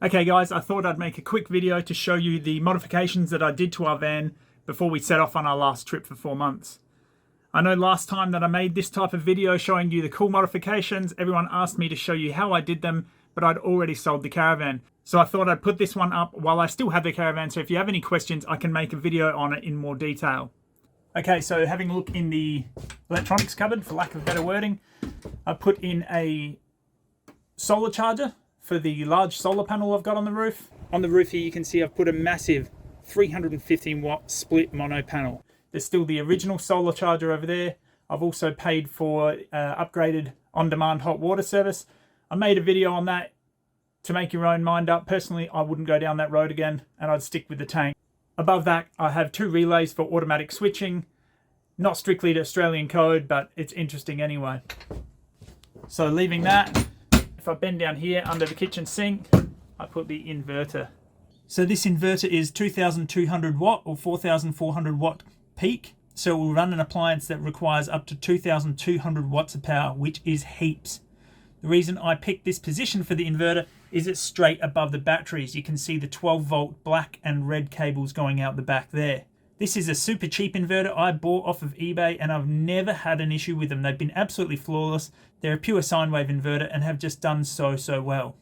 Okay guys, I thought I'd make a quick video to show you the modifications that I did to our van before we set off on our last trip for 4 months. I know last time that I made this type of video showing you the cool modifications, everyone asked me to show you how I did them, but I'd already sold the Caravan. So I thought I'd put this one up while I still have the Caravan, so if you have any questions, I can make a video on it in more detail. Okay, so having a look in the electronics cupboard, for lack of better wording, I put in a solar charger for the large solar panel I've got on the roof. On the roof here you can see I've put a massive 315 watt split mono panel. There's still the original solar charger over there. I've also paid for upgraded on-demand hot water service. I made a video on that to make your own mind up. Personally, I wouldn't go down that road again and I'd stick with the tank. Above that, I have 2 relays for automatic switching. Not strictly to Australian code, but it's interesting anyway. So leaving that, if I bend down here under the kitchen sink, I put the inverter. So this inverter is 2200 watt or 4400 watt peak. So it will run an appliance that requires up to 2200 watts of power, which is heaps. The reason I picked this position for the inverter is it's straight above the batteries. You can see the 12 volt black and red cables going out the back there. This is a super cheap inverter I bought off of eBay and I've never had an issue with them. They've been absolutely flawless. They're a pure sine wave inverter and have just done so well.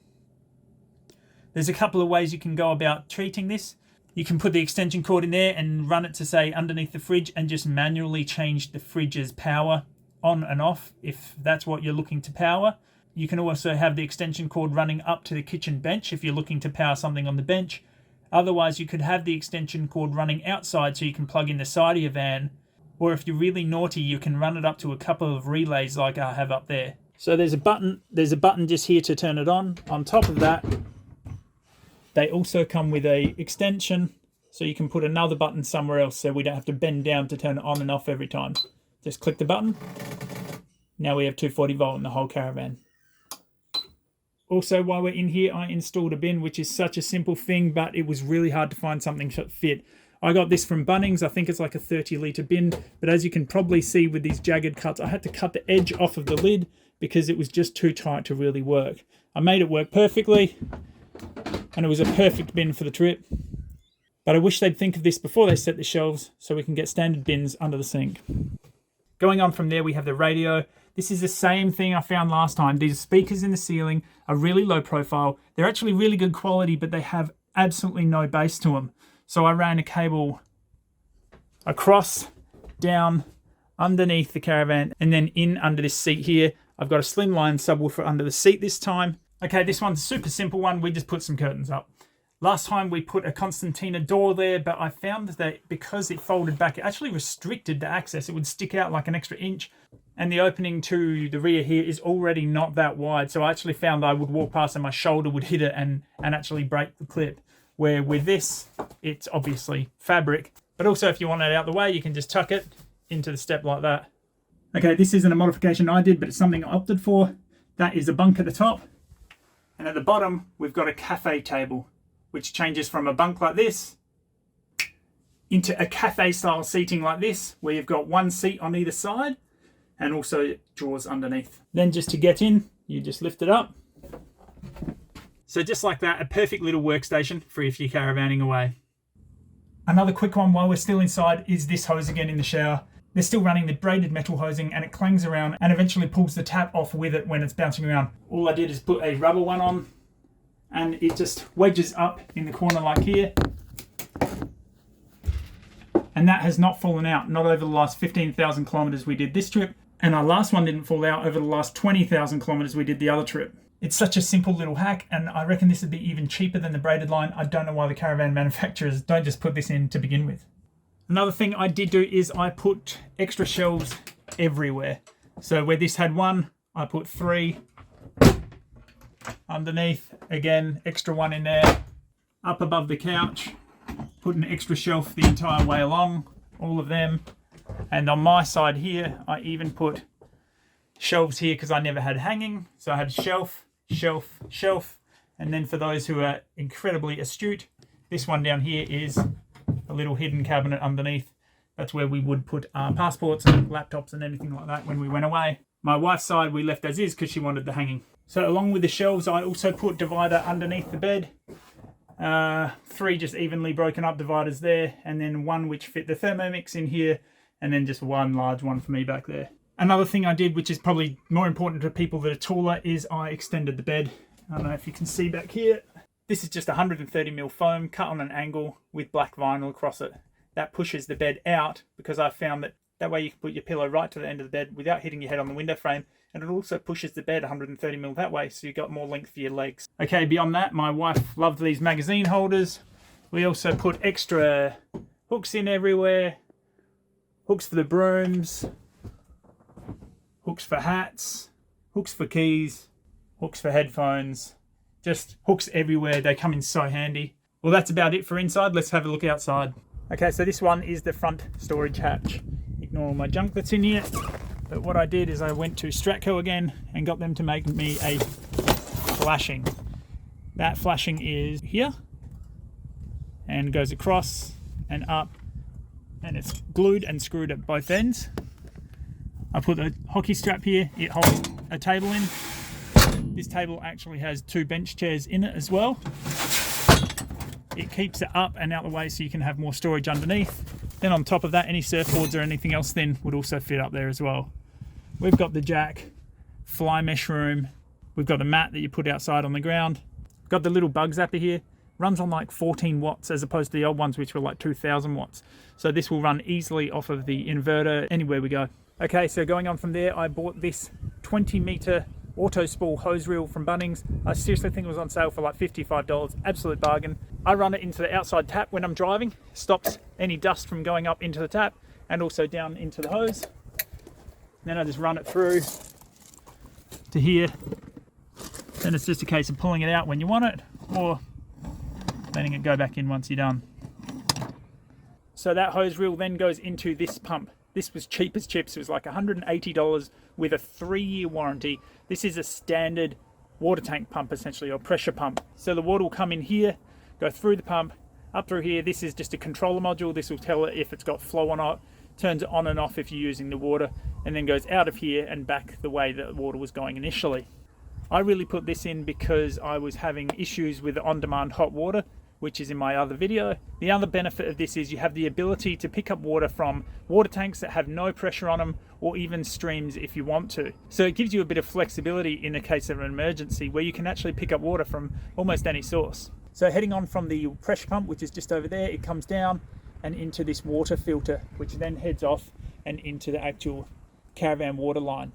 There's a couple of ways you can go about treating this. You can put the extension cord in there and run it to say underneath the fridge and just manually change the fridge's power on and off if that's what you're looking to power. You can also have the extension cord running up to the kitchen bench if you're looking to power something on the bench. Otherwise, you could have the extension cord running outside so you can plug in the side of your van. Or if you're really naughty, you can run it up to a couple of relays like I have up there. So there's a button just here to turn it on. On top of that, they also come with a extension so you can put another button somewhere else so we don't have to bend down to turn it on and off every time. Just click the button. Now we have 240 volt in the whole Caravan. Also, while we're in here, I installed a bin, which is such a simple thing, but it was really hard to find something that fit. I got this from Bunnings. I think it's like a 30-litre bin, but as you can probably see with these jagged cuts, I had to cut the edge off of the lid because it was just too tight to really work. I made it work perfectly, and it was a perfect bin for the trip. But I wish they'd think of this before they set the shelves so we can get standard bins under the sink. Going on from there, we have the radio. This is the same thing I found last time. These speakers in the ceiling are really low profile. They're actually really good quality, but they have absolutely no bass to them. So I ran a cable across, down, underneath the Caravan, and then in under this seat here. I've got a slimline subwoofer under the seat this time. Okay, this one's a super simple one. We just put some curtains up. Last time we put a Constantina door there, but I found that because it folded back, it actually restricted the access. It would stick out like an extra inch. And the opening to the rear here is already not that wide. So I actually found I would walk past and my shoulder would hit it and actually break the clip. Where with this, it's obviously fabric. But also if you want it out the way, you can just tuck it into the step like that. Okay, this isn't a modification I did, but it's something I opted for. That is a bunk at the top. And at the bottom, we've got a cafe table, which changes from a bunk like this into a cafe style seating like this, where you've got one seat on either side and also drawers underneath. Then just to get in, you just lift it up. So just like that, a perfect little workstation for if you're caravanning away. Another quick one while we're still inside is this hose again in the shower. They're still running the braided metal hosing and it clangs around and eventually pulls the tap off with it when it's bouncing around. All I did is put a rubber one on and it just wedges up in the corner like here. And that has not fallen out, not over the last 15,000 kilometers we did this trip. And our last one didn't fall out over the last 20,000 kilometers we did the other trip. It's such a simple little hack, and I reckon this would be even cheaper than the braided line. I don't know why the Caravan manufacturers don't just put this in to begin with. Another thing I did do is I put extra shelves everywhere. So where this had 1, I put 3. Underneath, again, extra 1 in there. Up above the couch, put an extra shelf the entire way along, all of them. And on my side here, I even put shelves here because I never had hanging. So I had shelf, shelf, shelf. And then for those who are incredibly astute, this one down here is a little hidden cabinet underneath. That's where we would put our passports and laptops and anything like that when we went away. My wife's side we left as is because she wanted the hanging. So along with the shelves, I also put divider underneath the bed. 3 just evenly broken up dividers there, and then 1 which fit the Thermomix in here, and then just 1 large one for me back there. Another thing I did, which is probably more important to people that are taller, is I extended the bed. I don't know if you can see back here. This is just 130mm foam cut on an angle with black vinyl across it. That pushes the bed out because I found that way you can put your pillow right to the end of the bed without hitting your head on the window frame, and it also pushes the bed 130mm that way, so you've got more length for your legs. Okay, beyond that, my wife loved these magazine holders. We also put extra hooks in everywhere, hooks for the brooms, hooks for hats, hooks for keys, hooks for headphones, just hooks everywhere. They come in so handy. Well, that's about it for inside. Let's have a look outside. Okay, so this one is the front storage hatch. Ignore all my junk that's in here. But what I did is I went to Stratco again and got them to make me a flashing. That flashing is here and goes across and up, and it's glued and screwed at both ends. I put a hockey strap here. It holds a table in. This table actually has 2 bench chairs in it as well. It keeps it up and out of the way so you can have more storage underneath. Then on top of that, any surfboards or anything else then would also fit up there as well. We've got the jack, fly mesh room. We've got the mat that you put outside on the ground. Got the little bug zapper here. Runs on like 14 watts as opposed to the old ones which were like 2000 watts. So this will run easily off of the inverter anywhere we go. Okay, so going on from there, I bought this 20-meter auto spool hose reel from Bunnings. I seriously think it was on sale for like $55, absolute bargain. I run it into the outside tap when I'm driving, stops any dust from going up into the tap and also down into the hose. Then I just run it through to here. Then it's just a case of pulling it out when you want it, or letting it go back in once you're done. So that hose reel then goes into this pump. This was cheap as chips. It was like $180 with a 3-year warranty. This is a standard water tank pump essentially, or pressure pump. So the water will come in here, go through the pump, up through here. This is just a controller module. This will tell it if it's got flow or not, turns it on and off if you're using the water, and then goes out of here and back the way that the water was going initially. I really put this in because I was having issues with on-demand hot water, which is in my other video. The other benefit of this is you have the ability to pick up water from water tanks that have no pressure on them, or even streams if you want to. So it gives you a bit of flexibility in the case of an emergency where you can actually pick up water from almost any source. So heading on from the pressure pump, which is just over there, it comes down and into this water filter, which then heads off and into the actual Caravan water line.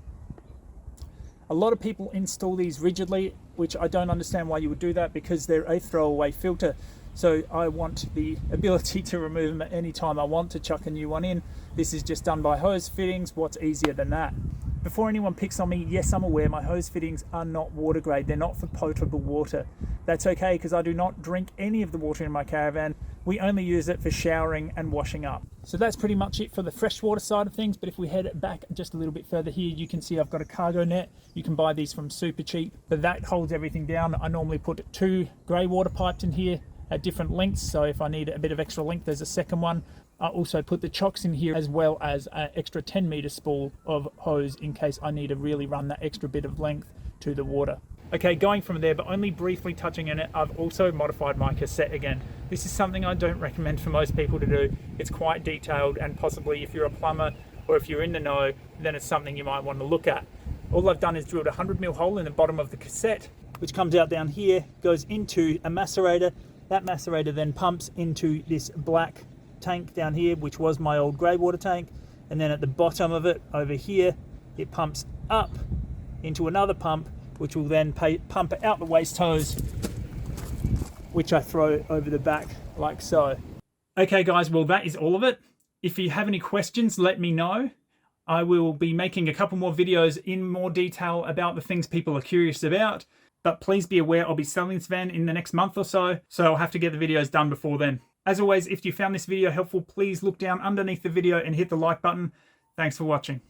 A lot of people install these rigidly, which I don't understand why you would do that, because they're a throwaway filter. So I want the ability to remove them at any time I want to chuck a new one in. This is just done by hose fittings. What's easier than that? Before anyone picks on me, yes, I'm aware my hose fittings are not water grade. They're not for potable water. That's okay, because I do not drink any of the water in my Caravan. We only use it for showering and washing up. So that's pretty much it for the freshwater side of things. But if we head back just a little bit further here, you can see I've got a cargo net. You can buy these from super cheap, but that holds everything down. I normally put 2 grey water pipes in here at different lengths. So if I need a bit of extra length, there's a second one. I also put the chocks in here, as well as an extra 10-meter spool of hose in case I need to really run that extra bit of length to the water. Okay, going from there, but only briefly touching on it, I've also modified my cassette again. This is something I don't recommend for most people to do. It's quite detailed, and possibly if you're a plumber or if you're in the know, then it's something you might want to look at. All I've done is drilled a 100mm hole in the bottom of the cassette, which comes out down here, goes into a macerator. That macerator then pumps into this black tank down here, which was my old grey water tank, and then at the bottom of it over here, it pumps up into another pump, which will then pump out the waste hose, which I throw over the back like so. Okay guys, well that is all of it. If you have any questions, let me know. I will be making a couple more videos in more detail about the things people are curious about, but please be aware I'll be selling this van in the next month or so I'll have to get the videos done before then. As always, if you found this video helpful, please look down underneath the video and hit the like button. Thanks for watching.